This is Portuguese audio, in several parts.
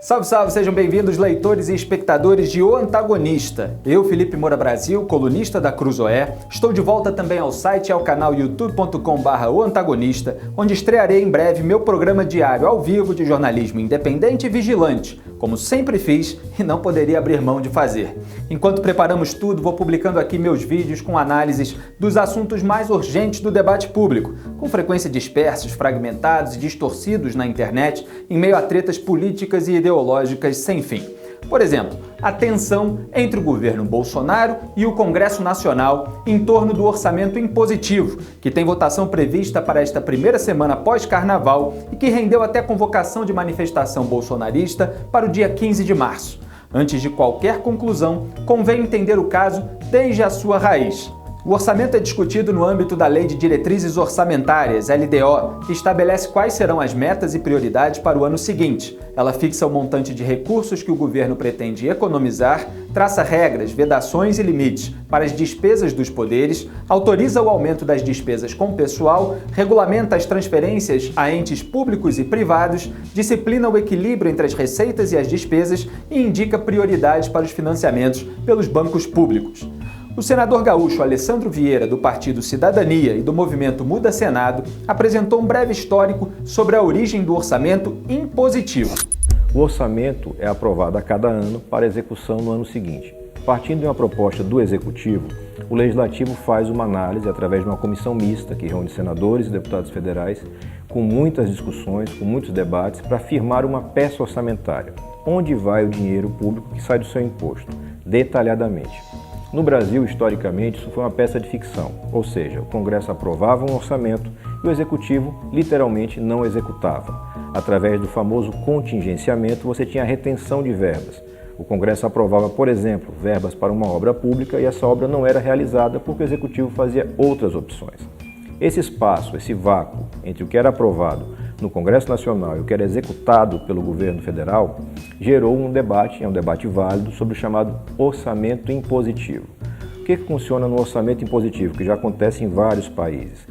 Salve, salve! Sejam bem-vindos, leitores e espectadores de O Antagonista. Eu, Felipe Moura Brasil, colunista da Cruzoé, estou de volta também ao site e ao canal youtube.com/O Antagonista, onde estrearei em breve meu programa diário ao vivo de jornalismo independente e vigilante, como sempre fiz e não poderia abrir mão de fazer. Enquanto preparamos tudo, vou publicando aqui meus vídeos com análises dos assuntos mais urgentes do debate público, com frequência dispersos, fragmentados e distorcidos na internet, em meio a tretas políticas e ideológicas sem fim. Por exemplo, a tensão entre o governo Bolsonaro e o Congresso Nacional em torno do orçamento impositivo, que tem votação prevista para esta primeira semana pós-carnaval e que rendeu até convocação de manifestação bolsonarista para o dia 15 de março. Antes de qualquer conclusão, convém entender o caso desde a sua raiz. O orçamento é discutido no âmbito da Lei de Diretrizes Orçamentárias, LDO, que estabelece quais serão as metas e prioridades para o ano seguinte. Ela fixa o montante de recursos que o governo pretende economizar, traça regras, vedações e limites para as despesas dos poderes, autoriza o aumento das despesas com pessoal, regulamenta as transferências a entes públicos e privados, disciplina o equilíbrio entre as receitas e as despesas e indica prioridades para os financiamentos pelos bancos públicos. O senador gaúcho Alessandro Vieira, do Partido Cidadania e do movimento Muda Senado, apresentou um breve histórico sobre a origem do orçamento impositivo. O orçamento é aprovado a cada ano para execução no ano seguinte. Partindo de uma proposta do Executivo, o Legislativo faz uma análise através de uma comissão mista que reúne senadores e deputados federais, com muitas discussões, com muitos debates, para firmar uma peça orçamentária. Onde vai o dinheiro público que sai do seu imposto? Detalhadamente. No Brasil, historicamente, isso foi uma peça de ficção, ou seja, o Congresso aprovava um orçamento e o Executivo literalmente não executava. Através do famoso contingenciamento, você tinha a retenção de verbas. O Congresso aprovava, por exemplo, verbas para uma obra pública e essa obra não era realizada porque o Executivo fazia outras opções. Esse espaço, esse vácuo entre o que era aprovado no Congresso Nacional e o que era executado pelo governo federal, gerou um debate, é um debate válido, sobre o chamado orçamento impositivo. O que funciona no orçamento impositivo, que já acontece em vários países?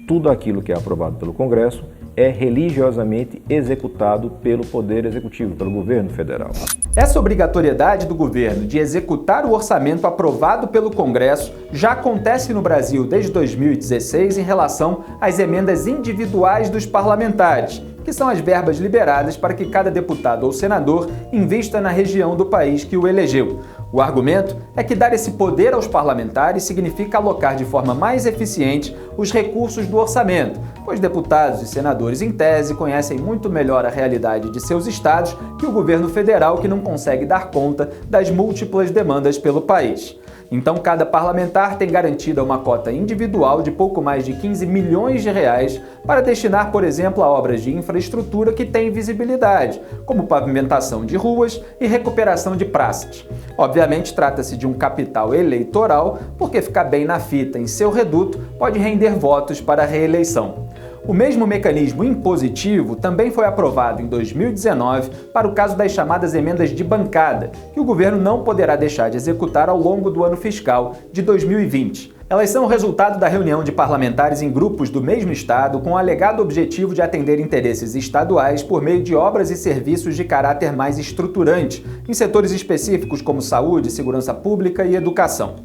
Tudo aquilo que é aprovado pelo Congresso é religiosamente executado pelo Poder Executivo, pelo governo federal. Essa obrigatoriedade do governo de executar o orçamento aprovado pelo Congresso já acontece no Brasil desde 2016 em relação às emendas individuais dos parlamentares, que são as verbas liberadas para que cada deputado ou senador invista na região do país que o elegeu. O argumento é que dar esse poder aos parlamentares significa alocar de forma mais eficiente os recursos do orçamento, pois deputados e senadores, em tese, conhecem muito melhor a realidade de seus estados que o governo federal, que não consegue dar conta das múltiplas demandas pelo país. Então, cada parlamentar tem garantida uma cota individual de pouco mais de 15 milhões de reais para destinar, por exemplo, a obras de infraestrutura que têm visibilidade, como pavimentação de ruas e recuperação de praças. Obviamente, trata-se de um capital eleitoral, porque ficar bem na fita em seu reduto pode render votos para a reeleição. O mesmo mecanismo impositivo também foi aprovado em 2019 para o caso das chamadas emendas de bancada, que o governo não poderá deixar de executar ao longo do ano fiscal de 2020. Elas são o resultado da reunião de parlamentares em grupos do mesmo estado com o alegado objetivo de atender interesses estaduais por meio de obras e serviços de caráter mais estruturante, em setores específicos como saúde, segurança pública e educação.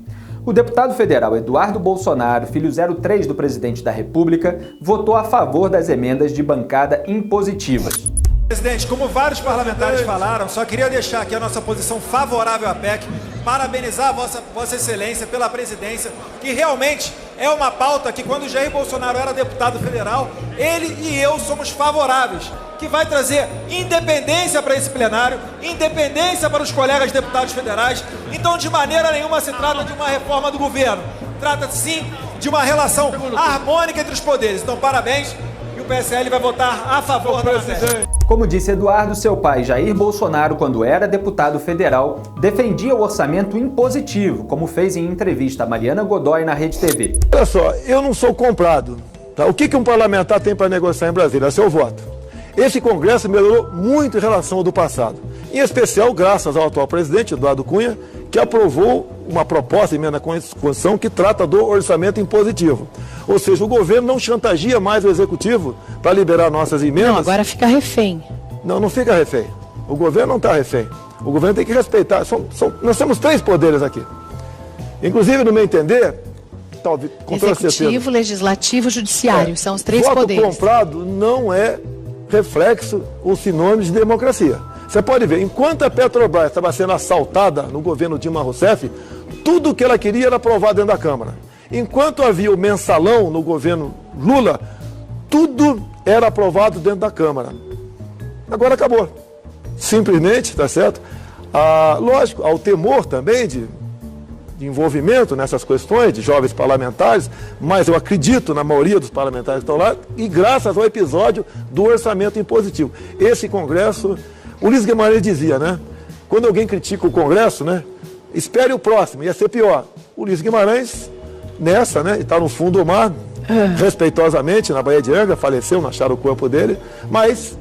O deputado federal Eduardo Bolsonaro, filho 03 do presidente da República, votou a favor das emendas de bancada impositivas. Presidente, como vários parlamentares falaram, só queria deixar aqui a nossa posição favorável à PEC, parabenizar a Vossa Excelência pela presidência, que realmente é uma pauta que, quando Jair Bolsonaro era deputado federal, ele e eu somos favoráveis, que vai trazer independência para esse plenário, independência para os colegas deputados federais. Então, de maneira nenhuma se trata de uma reforma do governo, trata-se sim de uma relação harmônica entre os poderes. Então, parabéns, e o PSL vai votar a favor da PEC. Como disse Eduardo, seu pai Jair Bolsonaro, quando era deputado federal, defendia o orçamento impositivo, como fez em entrevista a Mariana Godoy na Rede TV. Olha só, eu não sou comprado. Tá? O que um parlamentar tem para negociar em Brasília? É seu voto. Esse Congresso melhorou muito em relação ao do passado. Em especial, graças ao atual presidente, Eduardo Cunha, que aprovou uma proposta de emenda à Constituição que trata do orçamento impositivo. Ou seja, o governo não chantageia mais o Executivo para liberar nossas emendas. Não, agora fica refém. Não, não fica refém. O governo não está refém. O governo tem que respeitar. Nós temos 3 poderes aqui. Inclusive, no meu entender, talvez, com toda certeza, Executivo, Legislativo, Judiciário, são os 3 poderes. Voto comprado não é reflexo ou sinônimo de democracia. Você pode ver, enquanto a Petrobras estava sendo assaltada no governo Dilma Rousseff, tudo que ela queria era aprovado dentro da Câmara. Enquanto havia o mensalão no governo Lula, tudo era aprovado dentro da Câmara. Agora acabou. Simplesmente, tá certo? Lógico, há o temor também de envolvimento nessas questões de jovens parlamentares, mas eu acredito na maioria dos parlamentares que estão lá, e graças ao episódio do orçamento impositivo. Esse Congresso, o Ulisses Guimarães dizia, né? Quando alguém critica o Congresso, né? Espere o próximo, ia ser pior. O Ulisses Guimarães, nessa, né? Está no fundo do mar, respeitosamente, na Baía de Angra, faleceu, não acharam o corpo dele, mas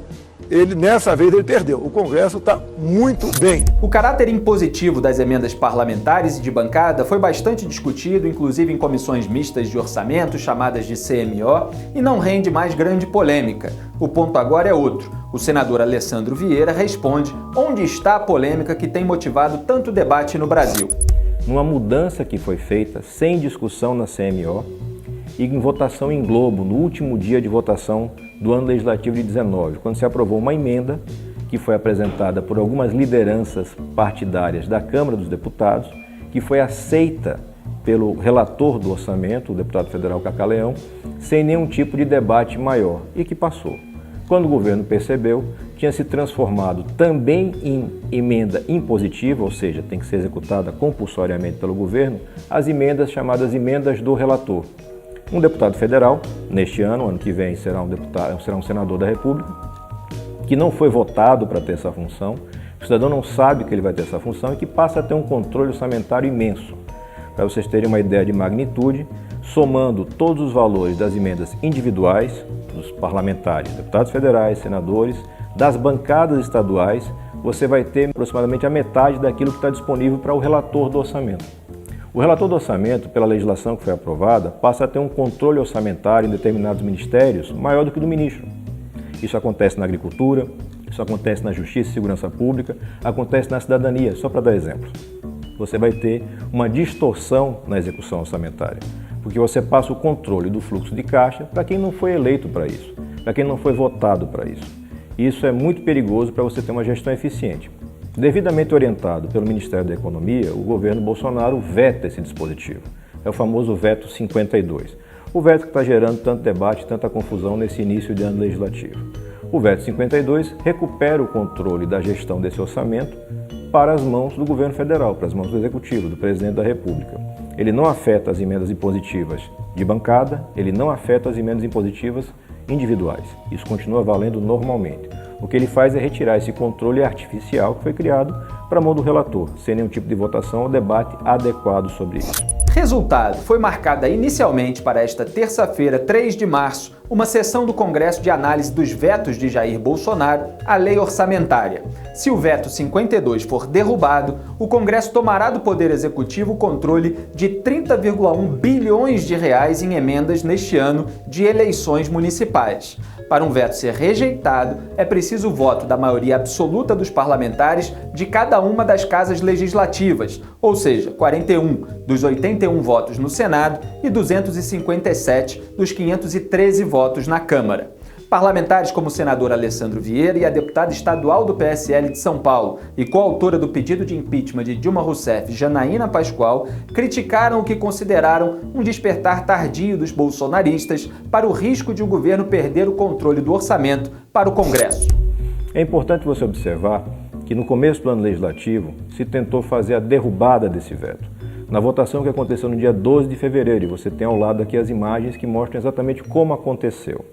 nessa vez ele perdeu. O Congresso está muito bem. O caráter impositivo das emendas parlamentares e de bancada foi bastante discutido, inclusive em comissões mistas de orçamento, chamadas de CMO, e não rende mais grande polêmica. O ponto agora é outro. O senador Alessandro Vieira responde onde está a polêmica que tem motivado tanto debate no Brasil. Numa mudança que foi feita sem discussão na CMO e em votação em globo, no último dia de votação do ano legislativo de 19, quando se aprovou uma emenda que foi apresentada por algumas lideranças partidárias da Câmara dos Deputados, que foi aceita pelo relator do orçamento, o deputado federal Cacá Leão, sem nenhum tipo de debate maior, e que passou. Quando o governo percebeu, tinha se transformado também em emenda impositiva, ou seja, tem que ser executada compulsoriamente pelo governo, as emendas chamadas emendas do relator. Um deputado federal, neste ano que vem será um senador da República, que não foi votado para ter essa função, o cidadão não sabe que ele vai ter essa função e que passa a ter um controle orçamentário imenso. Para vocês terem uma ideia de magnitude, somando todos os valores das emendas individuais, dos parlamentares, deputados federais, senadores, das bancadas estaduais, você vai ter aproximadamente a metade daquilo que está disponível para o relator do orçamento. O relator do orçamento, pela legislação que foi aprovada, passa a ter um controle orçamentário em determinados ministérios maior do que o do ministro. Isso acontece na agricultura, isso acontece na justiça e segurança pública, acontece na cidadania, só para dar exemplo. Você vai ter uma distorção na execução orçamentária, porque você passa o controle do fluxo de caixa para quem não foi eleito para isso, para quem não foi votado para isso. Isso é muito perigoso para você ter uma gestão eficiente. Devidamente orientado pelo Ministério da Economia, o governo Bolsonaro veta esse dispositivo. É o famoso veto 52. O veto que está gerando tanto debate, tanta confusão nesse início de ano legislativo. O veto 52 recupera o controle da gestão desse orçamento para as mãos do governo federal, para as mãos do Executivo, do Presidente da República. Ele não afeta as emendas impositivas de bancada, ele não afeta as emendas impositivas individuais. Isso continua valendo normalmente. O que ele faz é retirar esse controle artificial que foi criado para a mão do relator, sem nenhum tipo de votação ou debate adequado sobre isso. Resultado: foi marcada inicialmente para esta terça-feira, 3 de março, uma sessão do Congresso de análise dos vetos de Jair Bolsonaro à lei orçamentária. Se o veto 52 for derrubado, o Congresso tomará do Poder Executivo o controle de 30,1 bilhões de reais em emendas neste ano de eleições municipais. Para um veto ser rejeitado, é preciso o voto da maioria absoluta dos parlamentares de cada uma das casas legislativas, ou seja, 41 dos 81 votos no Senado e 257 dos 513 votos na Câmara. Parlamentares como o senador Alessandro Vieira e a deputada estadual do PSL de São Paulo e coautora do pedido de impeachment de Dilma Rousseff, Janaína Pascoal, criticaram o que consideraram um despertar tardio dos bolsonaristas para o risco de o governo perder o controle do orçamento para o Congresso. É importante você observar que no começo do ano legislativo se tentou fazer a derrubada desse veto. Na votação que aconteceu no dia 12 de fevereiro, e você tem ao lado aqui as imagens que mostram exatamente como aconteceu.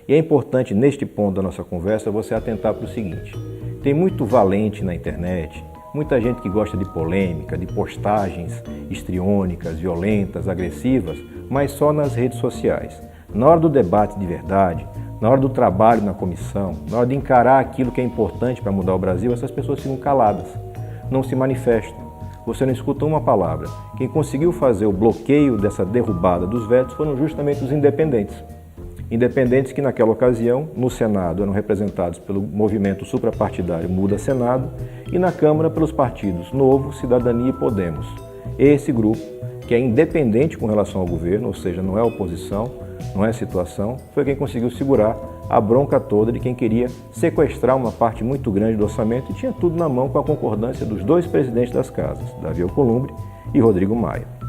E é importante, neste ponto da nossa conversa, você atentar para o seguinte: tem muito valente na internet, muita gente que gosta de polêmica, de postagens histriônicas, violentas, agressivas, mas só nas redes sociais. Na hora do debate de verdade, na hora do trabalho na comissão, na hora de encarar aquilo que é importante para mudar o Brasil, essas pessoas ficam caladas, não se manifestam. Você não escuta uma palavra. Quem conseguiu fazer o bloqueio dessa derrubada dos vetos foram justamente os independentes. Independentes que naquela ocasião, no Senado, eram representados pelo movimento suprapartidário Muda Senado e na Câmara pelos partidos Novo, Cidadania e Podemos. Esse grupo, que é independente com relação ao governo, ou seja, não é oposição, não é situação, foi quem conseguiu segurar a bronca toda de quem queria sequestrar uma parte muito grande do orçamento e tinha tudo na mão com a concordância dos dois presidentes das casas, Davi Alcolumbre e Rodrigo Maia.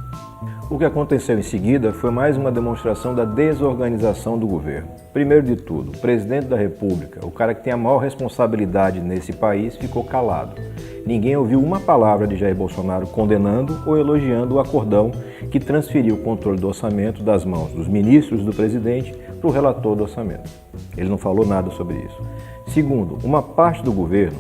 O que aconteceu em seguida foi mais uma demonstração da desorganização do governo. Primeiro de tudo, o presidente da República, o cara que tem a maior responsabilidade nesse país, ficou calado. Ninguém ouviu uma palavra de Jair Bolsonaro condenando ou elogiando o acordão que transferiu o controle do orçamento das mãos dos ministros do presidente para o relator do orçamento. Ele não falou nada sobre isso. Segundo, uma parte do governo,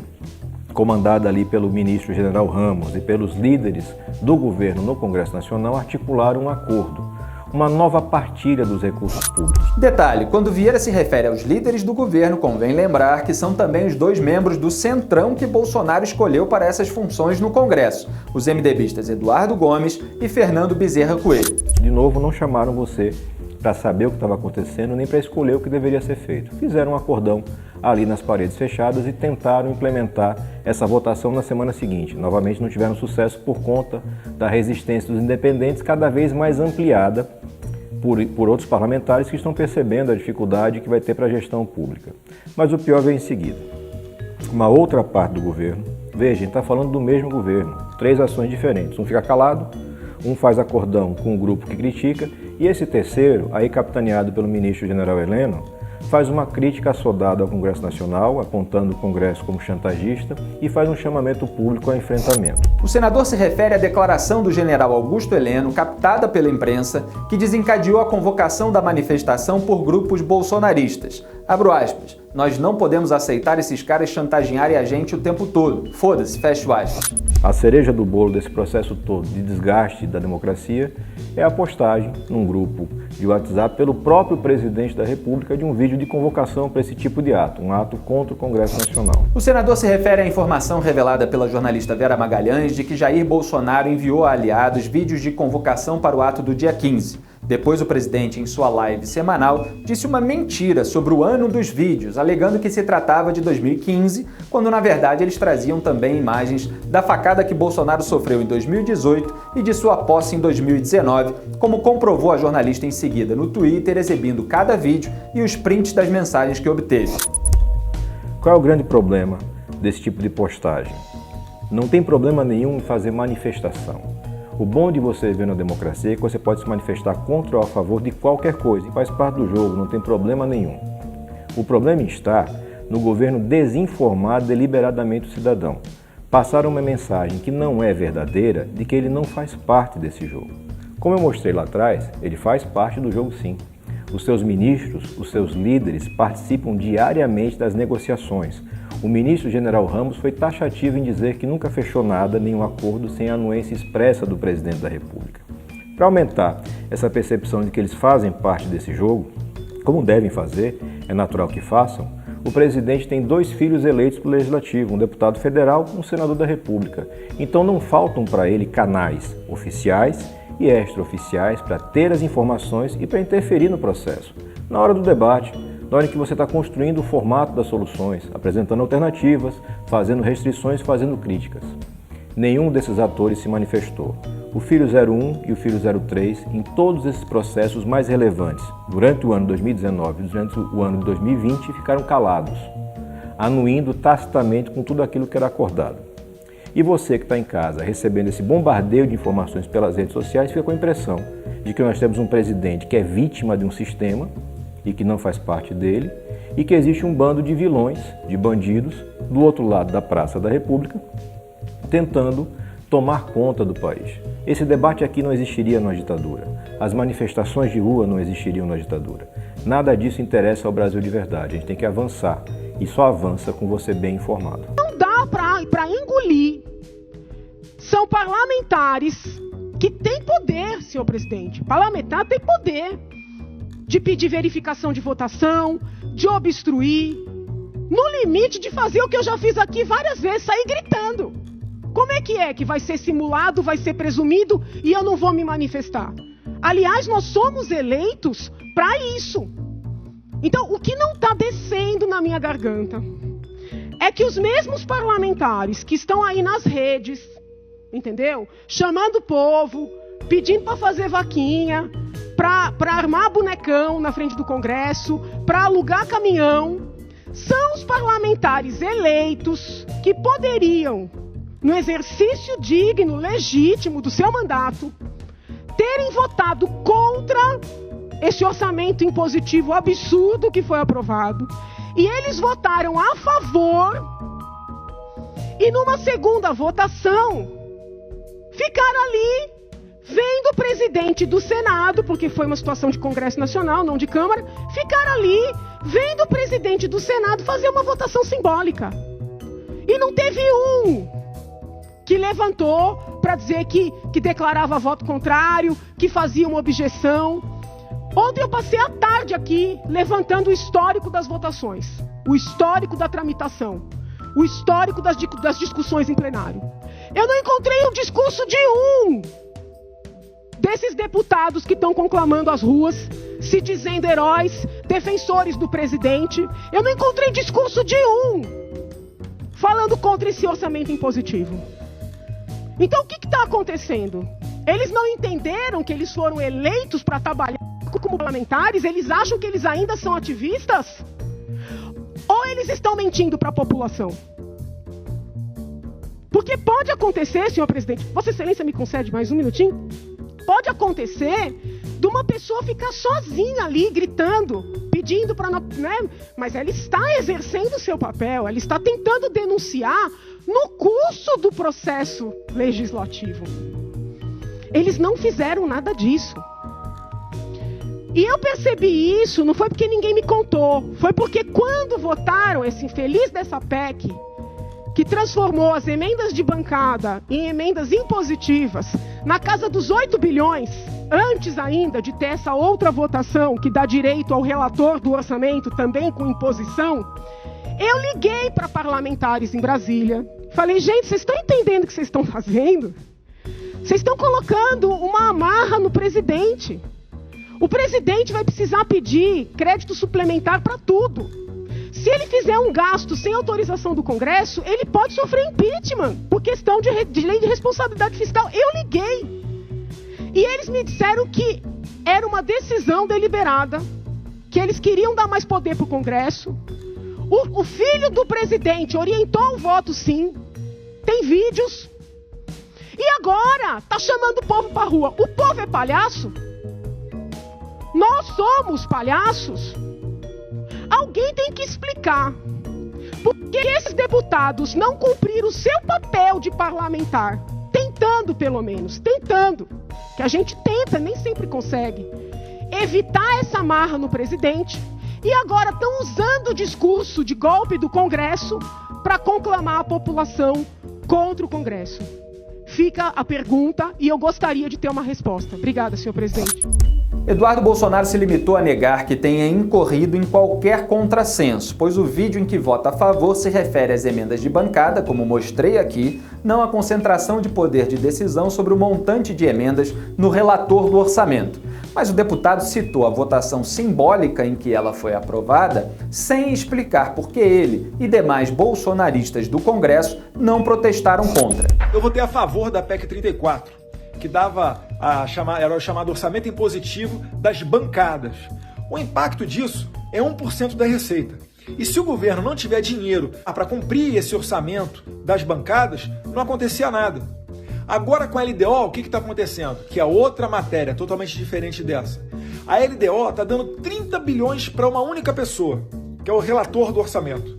comandada ali pelo ministro General Ramos e pelos líderes do governo no Congresso Nacional, articularam um acordo, uma nova partilha dos recursos públicos. Detalhe, quando Vieira se refere aos líderes do governo, convém lembrar que são também os dois membros do Centrão que Bolsonaro escolheu para essas funções no Congresso, os MDBistas Eduardo Gomes e Fernando Bezerra Coelho. De novo, não chamaram você para saber o que estava acontecendo, nem para escolher o que deveria ser feito. Fizeram um acordão ali nas paredes fechadas e tentaram implementar essa votação na semana seguinte. Novamente não tiveram sucesso por conta da resistência dos independentes, cada vez mais ampliada por outros parlamentares que estão percebendo a dificuldade que vai ter para a gestão pública. Mas o pior vem em seguida. Uma outra parte do governo, veja, a gente está falando do mesmo governo, 3 ações diferentes. Um fica calado, um faz acordão com o grupo que critica, e esse terceiro, aí capitaneado pelo ministro General Heleno, faz uma crítica assodada ao Congresso Nacional, apontando o Congresso como chantagista e faz um chamamento público ao enfrentamento. O senador se refere à declaração do general Augusto Heleno, captada pela imprensa, que desencadeou a convocação da manifestação por grupos bolsonaristas. Abro aspas, nós não podemos aceitar esses caras chantagearem a gente o tempo todo. Foda-se, fecho aspas. A cereja do bolo desse processo todo de desgaste da democracia é a postagem num grupo de WhatsApp pelo próprio presidente da República de um vídeo de convocação para esse tipo de ato, um ato contra o Congresso Nacional. O senador se refere à informação revelada pela jornalista Vera Magalhães de que Jair Bolsonaro enviou a aliados vídeos de convocação para o ato do dia 15. Depois, o presidente, em sua live semanal, disse uma mentira sobre o ano dos vídeos, alegando que se tratava de 2015, quando na verdade eles traziam também imagens da facada que Bolsonaro sofreu em 2018 e de sua posse em 2019, como comprovou a jornalista em seguida no Twitter, exibindo cada vídeo e os prints das mensagens que obteve. Qual é o grande problema desse tipo de postagem? Não tem problema nenhum em fazer manifestação. O bom de você viver na democracia é que você pode se manifestar contra ou a favor de qualquer coisa, e faz parte do jogo, não tem problema nenhum. O problema está no governo desinformar deliberadamente o cidadão. Passar uma mensagem que não é verdadeira de que ele não faz parte desse jogo. Como eu mostrei lá atrás, ele faz parte do jogo sim. Os seus ministros, os seus líderes participam diariamente das negociações. O ministro General Ramos foi taxativo em dizer que nunca fechou nada, nenhum acordo, sem a anuência expressa do presidente da República. Para aumentar essa percepção de que eles fazem parte desse jogo, como devem fazer, é natural que façam, o presidente tem 2 filhos eleitos para o Legislativo, um deputado federal e um senador da República. Então não faltam para ele canais oficiais e extraoficiais para ter as informações e para interferir no processo. Na hora do debate, na hora em que você está construindo o formato das soluções, apresentando alternativas, fazendo restrições, fazendo críticas. Nenhum desses atores se manifestou. O filho 01 e o filho 03, em todos esses processos mais relevantes, durante o ano 2019 e durante o ano de 2020, ficaram calados, anuindo tacitamente com tudo aquilo que era acordado. E você que está em casa, recebendo esse bombardeio de informações pelas redes sociais, fica com a impressão de que nós temos um presidente que é vítima de um sistema e que não faz parte dele, e que existe um bando de vilões, de bandidos, do outro lado da Praça da República, tentando tomar conta do país. Esse debate aqui não existiria na ditadura. As manifestações de rua não existiriam na ditadura. Nada disso interessa ao Brasil de verdade. A gente tem que avançar, e só avança com você bem informado. Não dá para engolir. São parlamentares que têm poder, senhor presidente. Parlamentar tem poder de pedir verificação de votação, de obstruir, no limite de fazer o que eu já fiz aqui várias vezes, sair gritando. Como é que vai ser simulado, vai ser presumido e eu não vou me manifestar? Aliás, nós somos eleitos para isso. Então, o que não está descendo na minha garganta é que os mesmos parlamentares que estão aí nas redes, entendeu? Chamando o povo, pedindo para fazer vaquinha, para armar bonecão na frente do Congresso, para alugar caminhão, são os parlamentares eleitos que poderiam, no exercício digno, legítimo do seu mandato, terem votado contra esse orçamento impositivo absurdo que foi aprovado. E eles votaram a favor e numa segunda votação ficaram ali vendo o presidente do Senado, porque foi uma situação de Congresso Nacional, não de Câmara, ficaram ali vendo o presidente do Senado fazer uma votação simbólica. E não teve um que levantou para dizer que declarava voto contrário, que fazia uma objeção. Ontem eu passei a tarde aqui levantando o histórico das votações, o histórico da tramitação, o histórico das discussões em plenário. Eu não encontrei um discurso de um desses deputados que estão conclamando as ruas, se dizendo heróis, defensores do presidente. Eu não encontrei discurso de um falando contra esse orçamento impositivo. Então o que está acontecendo? Eles não entenderam que eles foram eleitos para trabalhar como parlamentares? Eles acham que eles ainda são ativistas? Ou eles estão mentindo para a população? Porque pode acontecer, senhor presidente, Vossa Excelência me concede mais um minutinho? Pode acontecer de uma pessoa ficar sozinha ali, gritando, pedindo para... né? Mas ela está exercendo o seu papel, ela está tentando denunciar no curso do processo legislativo. Eles não fizeram nada disso. E eu percebi isso, não foi porque ninguém me contou, foi porque quando votaram esse infeliz dessa PEC, que transformou as emendas de bancada em emendas impositivas, na casa dos 8 bilhões, antes ainda de ter essa outra votação que dá direito ao relator do orçamento também com imposição, eu liguei para parlamentares em Brasília, falei, gente, vocês estão entendendo o que vocês estão fazendo? Vocês estão colocando uma amarra no presidente. O presidente vai precisar pedir crédito suplementar para tudo. Se ele fizer um gasto sem autorização do Congresso, ele pode sofrer impeachment por questão de lei de responsabilidade fiscal. Eu liguei. E eles me disseram que era uma decisão deliberada, que eles queriam dar mais poder para o Congresso. O filho do presidente orientou o voto, sim. Tem vídeos. E agora está chamando o povo para a rua. O povo é palhaço? Nós somos palhaços? Alguém tem que explicar por que esses deputados não cumpriram o seu papel de parlamentar, tentando pelo menos, que a gente tenta, nem sempre consegue, evitar essa amarra no presidente, e agora estão usando o discurso de golpe do Congresso para conclamar a população contra o Congresso. Fica a pergunta e eu gostaria de ter uma resposta. Obrigada, senhor presidente. Eduardo Bolsonaro se limitou a negar que tenha incorrido em qualquer contrassenso, pois o vídeo em que vota a favor se refere às emendas de bancada, como mostrei aqui, não à concentração de poder de decisão sobre o montante de emendas no relator do orçamento. Mas o deputado citou a votação simbólica em que ela foi aprovada, sem explicar por que ele e demais bolsonaristas do Congresso não protestaram contra. Eu votei a favor da PEC 34. Que era o chamado orçamento impositivo das bancadas. O impacto disso é 1% da receita. E se o governo não tiver dinheiro para cumprir esse orçamento das bancadas, não acontecia nada. Agora com a LDO, o que está acontecendo? Que é outra matéria totalmente diferente dessa. A LDO está dando 30 bilhões para uma única pessoa, que é o relator do orçamento.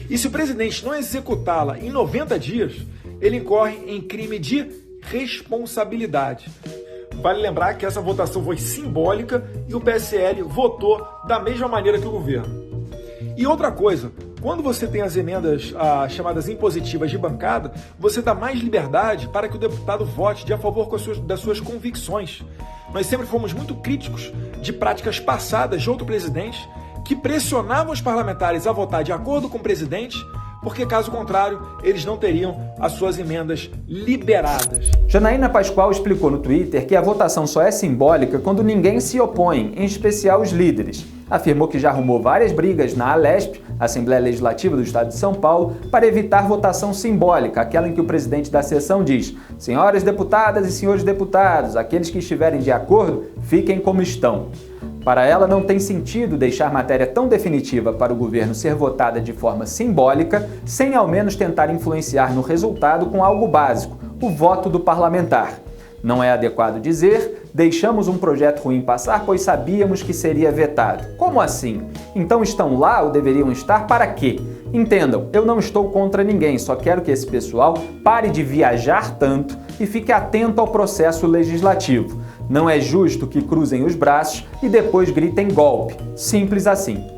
E se o presidente não executá-la em 90 dias, ele incorre em crime de responsabilidade. Vale lembrar que essa votação foi simbólica e o PSL votou da mesma maneira que o governo. E outra coisa, quando você tem as emendas chamadas impositivas de bancada, você dá mais liberdade para que o deputado vote de a favor das suas convicções. Nós sempre fomos muito críticos de práticas passadas de outro presidente que pressionavam os parlamentares a votar de acordo com o presidente, porque caso contrário, eles não teriam as suas emendas liberadas. Janaína Pascoal explicou no Twitter que a votação só é simbólica quando ninguém se opõe, em especial os líderes. Afirmou que já arrumou várias brigas na ALESP, Assembleia Legislativa do Estado de São Paulo, para evitar votação simbólica, aquela em que o presidente da sessão diz: senhoras deputadas e senhores deputados, aqueles que estiverem de acordo, fiquem como estão. Para ela, não tem sentido deixar matéria tão definitiva para o governo ser votada de forma simbólica, sem ao menos tentar influenciar no resultado com algo básico, o voto do parlamentar. Não é adequado dizer: deixamos um projeto ruim passar pois sabíamos que seria vetado. Como assim? Então estão lá ou deveriam estar para quê? Entendam, eu não estou contra ninguém, só quero que esse pessoal pare de viajar tanto e fique atento ao processo legislativo. Não é justo que cruzem os braços e depois gritem golpe. Simples assim.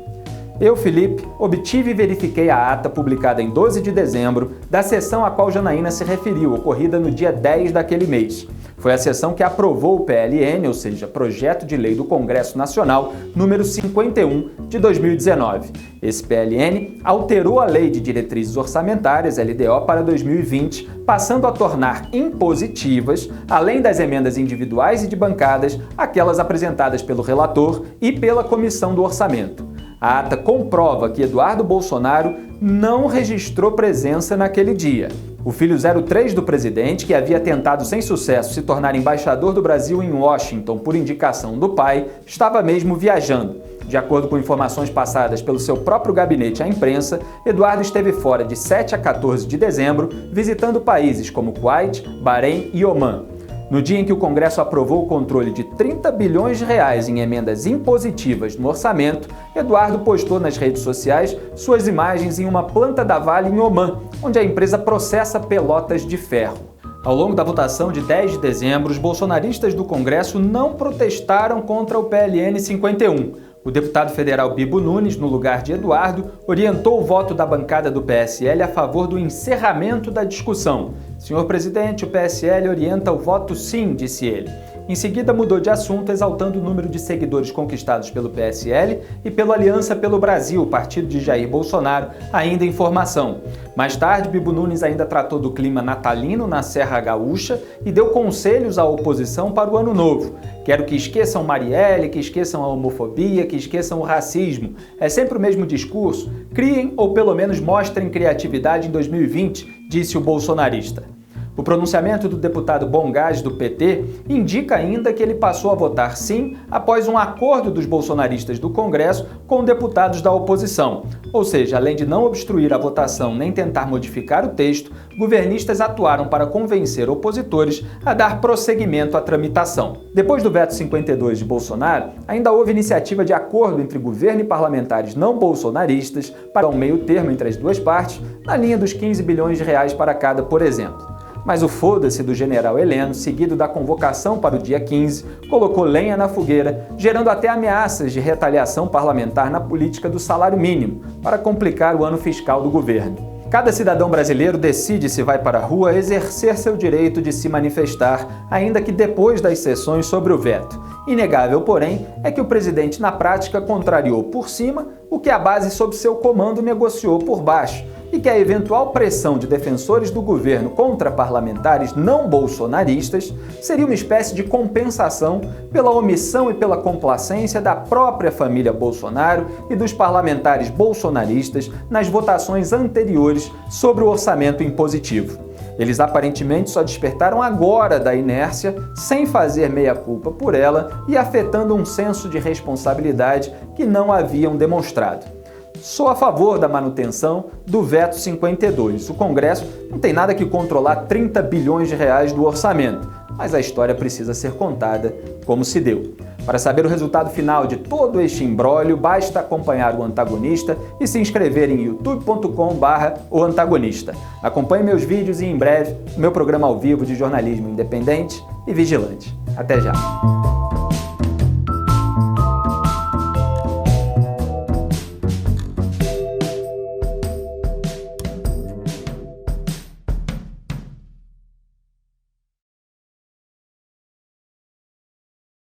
Eu, Felipe, obtive e verifiquei a ata publicada em 12 de dezembro da sessão a qual Janaína se referiu, ocorrida no dia 10 daquele mês. Foi a sessão que aprovou o PLN, ou seja, Projeto de Lei do Congresso Nacional, número 51 de 2019. Esse PLN alterou a Lei de Diretrizes Orçamentárias, LDO, para 2020, passando a tornar impositivas, além das emendas individuais e de bancadas, aquelas apresentadas pelo relator e pela Comissão do Orçamento. A ata comprova que Eduardo Bolsonaro não registrou presença naquele dia. O filho 03 do presidente, que havia tentado sem sucesso se tornar embaixador do Brasil em Washington por indicação do pai, estava mesmo viajando. De acordo com informações passadas pelo seu próprio gabinete à imprensa, Eduardo esteve fora de 7 a 14 de dezembro, visitando países como Kuwait, Bahrein e Omã. No dia em que o Congresso aprovou o controle de 30 bilhões de reais em emendas impositivas no orçamento, Eduardo postou nas redes sociais suas imagens em uma planta da Vale em Omã, onde a empresa processa pelotas de ferro. Ao longo da votação de 10 de dezembro, os bolsonaristas do Congresso não protestaram contra o PLN 51. O deputado federal Bibo Nunes, no lugar de Eduardo, orientou o voto da bancada do PSL a favor do encerramento da discussão. Senhor presidente, o PSL orienta o voto sim, disse ele. Em seguida, mudou de assunto, exaltando o número de seguidores conquistados pelo PSL e pela Aliança pelo Brasil, partido de Jair Bolsonaro, ainda em formação. Mais tarde, Bibo Nunes ainda tratou do clima natalino na Serra Gaúcha e deu conselhos à oposição para o ano novo. Quero que esqueçam Marielle, que esqueçam a homofobia, que esqueçam o racismo. É sempre o mesmo discurso. Criem ou pelo menos mostrem criatividade em 2020, disse o bolsonarista. O pronunciamento do deputado Bongás, do PT, indica ainda que ele passou a votar sim após um acordo dos bolsonaristas do Congresso com deputados da oposição. Ou seja, além de não obstruir a votação nem tentar modificar o texto, governistas atuaram para convencer opositores a dar prosseguimento à tramitação. Depois do veto 52 de Bolsonaro, ainda houve iniciativa de acordo entre governo e parlamentares não bolsonaristas para um meio termo entre as duas partes, na linha dos 15 bilhões de reais para cada, por exemplo. Mas o foda-se do general Heleno, seguido da convocação para o dia 15, colocou lenha na fogueira, gerando até ameaças de retaliação parlamentar na política do salário mínimo, para complicar o ano fiscal do governo. Cada cidadão brasileiro decide se vai para a rua exercer seu direito de se manifestar, ainda que depois das sessões sobre o veto. Inegável, porém, é que o presidente na prática contrariou por cima o que a base sob seu comando negociou por baixo, e que a eventual pressão de defensores do governo contra parlamentares não bolsonaristas seria uma espécie de compensação pela omissão e pela complacência da própria família Bolsonaro e dos parlamentares bolsonaristas nas votações anteriores sobre o orçamento impositivo. Eles aparentemente só despertaram agora da inércia, sem fazer meia-culpa por ela e afetando um senso de responsabilidade que não haviam demonstrado. Sou a favor da manutenção do veto 52. O Congresso não tem nada que controlar 30 bilhões de reais do orçamento, mas a história precisa ser contada como se deu. Para saber o resultado final de todo este imbróglio, basta acompanhar o Antagonista e se inscrever em youtube.com/oantagonista. Acompanhe meus vídeos e em breve o meu programa ao vivo de jornalismo independente e vigilante. Até já!